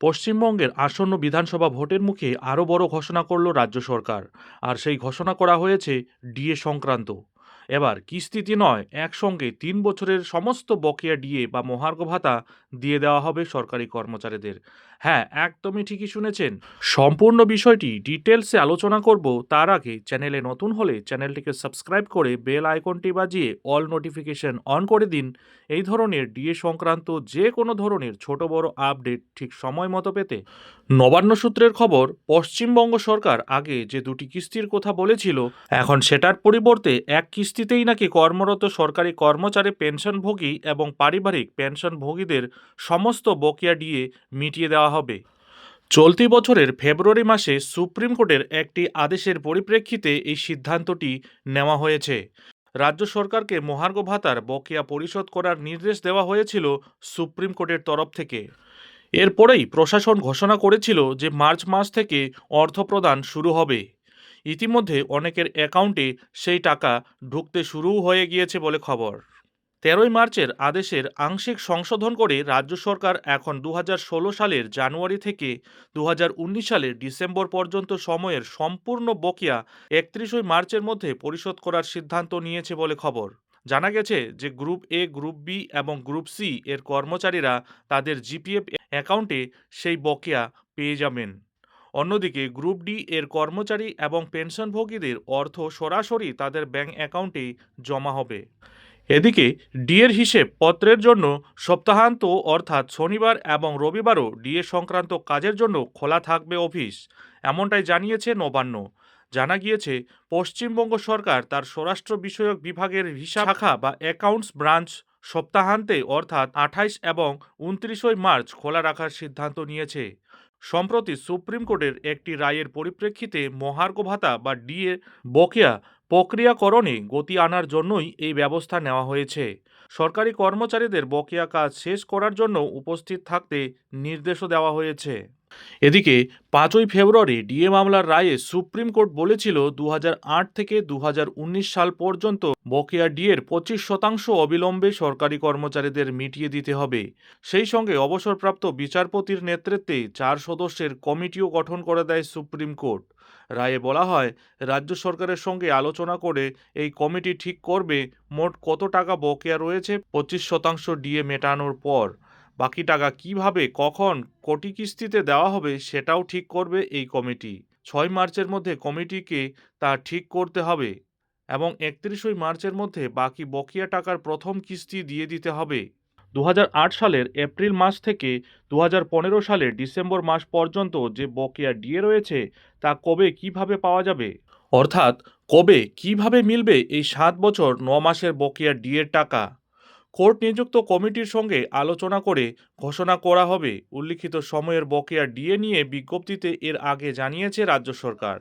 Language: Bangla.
পশ্চিমবঙ্গের আসন্ন বিধানসভা ভোটের মুখে আরও বড় ঘোষণা করল রাজ্য সরকার। আর সেই ঘোষণা করা হয়েছে ডিএ সংক্রান্ত। এবার কিস্তিতে নয়, একসঙ্গে 3 বছরের সমস্ত বকেয়া ডিএ বা মহার্ঘ ভাতা দিয়ে দেওয়া হবে সরকারি কর্মচারীদের। হ্যাঁ, একদমই ঠিকই শুনেছেন। সম্পূর্ণ বিষয়টি ডিটেলসে আলোচনা করব। তার আগে চ্যানেলে নতুন হলে চ্যানেলটিকে সাবস্ক্রাইব করে বেল আইকনটি বাজিয়ে অল নোটিফিকেশন অন করে দিন। এই ধরনের ডিএ সংক্রান্ত যে কোনো ধরনের ছোট বড় আপডেট ঠিক সময় মতো পেতে। নবান্ন সূত্রের খবর, পশ্চিমবঙ্গ সরকার আগে যে 2টি কিস্তির কথা বলেছিল, এখন সেটার পরিবর্তে এক কিস্তিতেই নাকি কর্মরত সরকারি কর্মচারী, পেনশনভোগী এবং পারিবারিক পেনশনভোগীদের সমস্ত বকেয়া ডিএ মিটিয়ে দেওয়া হবে। চলতি বছরের ফেব্রুয়ারি মাসে সুপ্রিম কোর্টের একটি আদেশের পরিপ্রেক্ষিতে এই সিদ্ধান্তটি নেওয়া হয়েছে। রাজ্য সরকারকে মহার্ঘ ভাতার বকেয়া পরিশোধ করার নির্দেশ দেওয়া হয়েছিল সুপ্রিম কোর্টের তরফ থেকে। এরপরেই প্রশাসন ঘোষণা করেছিল যে মার্চ মাস থেকে অর্থ প্রদান শুরু হবে। ইতিমধ্যে অনেকের অ্যাকাউন্টে সেই টাকা ঢুকতে শুরুও হয়ে গিয়েছে বলে খবর। 13ই মার্চের আদেশের আংশিক সংশোধন করে রাজ্য সরকার এখন 2016 সালের জানুয়ারি থেকে 2019 সালের ডিসেম্বর পর্যন্ত সময়ের সম্পূর্ণ বকেয়া 31 মার্চের মধ্যে পরিশোধ করার সিদ্ধান্ত নিয়েছে বলে খবর। জানা গেছে যে গ্রুপ এ, গ্রুপ বি এবং গ্রুপ সি এর কর্মচারীরা তাদের জিপিএফ অ্যাকাউন্টে সেই বকেয়া পেয়ে যাবেন। অন্যদিকে গ্রুপ ডি এর কর্মচারী এবং পেনশনভোগীদের অর্থ সরাসরি তাদের ব্যাংক অ্যাকাউন্টে জমা হবে। এদিকে ডিএর হিসেব পত্রের জন্য সপ্তাহান্ত অর্থাৎ শনিবার এবং রবিবারও ডিএ সংক্রান্ত কাজের জন্য খোলা থাকবে অফিস, এমনটাই জানিয়েছে নবান্ন। জানা গিয়েছে, পশ্চিমবঙ্গ সরকার তার স্বরাষ্ট্র বিষয়ক বিভাগের হিসাব শাখা বা অ্যাকাউন্টস ব্রাঞ্চ সপ্তাহান্তে অর্থাৎ 28 এবং 29 মার্চ খোলা রাখার সিদ্ধান্ত নিয়েছে। সম্প্রতি সুপ্রিম কোর্টের একটি রায়ের পরিপ্রেক্ষিতে মহার্ঘ ভাতা বা ডিএ বকেয়া প্রক্রিয়াকরণে গতি আনার জন্যই এই ব্যবস্থা নেওয়া হয়েছে। সরকারি কর্মচারীদের বকেয়া কাজ শেষ করার জন্য উপস্থিত থাকতে নির্দেশও দেওয়া হয়েছে। এদিকে 5ই ফেব্রুয়ারি ডিএ মামলার রায়ে সুপ্রিম কোর্ট বলেছিল 2008 থেকে 2019 সাল পর্যন্ত বকেয়া ডিএর 25% অবিলম্বে সরকারি কর্মচারীদের মিটিয়ে দিতে হবে। সেই সঙ্গে অবসরপ্রাপ্ত বিচারপতির নেতৃত্বে 4 সদস্যের কমিটিও গঠন করে দেয় সুপ্রিম কোর্ট। রায়ে বলা হয়, রাজ্য সরকারের সঙ্গে আলোচনা করে এই কমিটি ঠিক করবে মোট কত টাকা বকেয়া রয়েছে 25% ডিএ মেটানোর পর। বাকি টাকা কিভাবে, কখন, কটি কিস্তিতে দেওয়া হবে সেটাও ঠিক করবে এই কমিটি। 6 মার্চের মধ্যে কমিটিকে তা ঠিক করতে হবে এবং 31 মার্চের মধ্যে বাকি বকেয়া টাকার প্রথম কিস্তি দিয়ে দিতে হবে। 2008 সালের এপ্রিল মাস থেকে 2015 সালের ডিসেম্বর মাস পর্যন্ত যে বকেয়া ডিএ রয়েছে তা কবে কিভাবে পাওয়া যাবে, অর্থাৎ কবে কিভাবে মিলবে এই 7 বছর 9 মাসের বকেয়া ডিএর টাকা। কোর্ট নিযুক্ত কমিটির সঙ্গে আলোচনা করে ঘোষণা করা হবে। উল্লিখিত সময়ের বকেয়া ডিএ নিয়ে বিজ্ঞপ্তিতে এর আগে জানিয়েছে রাজ্য সরকার।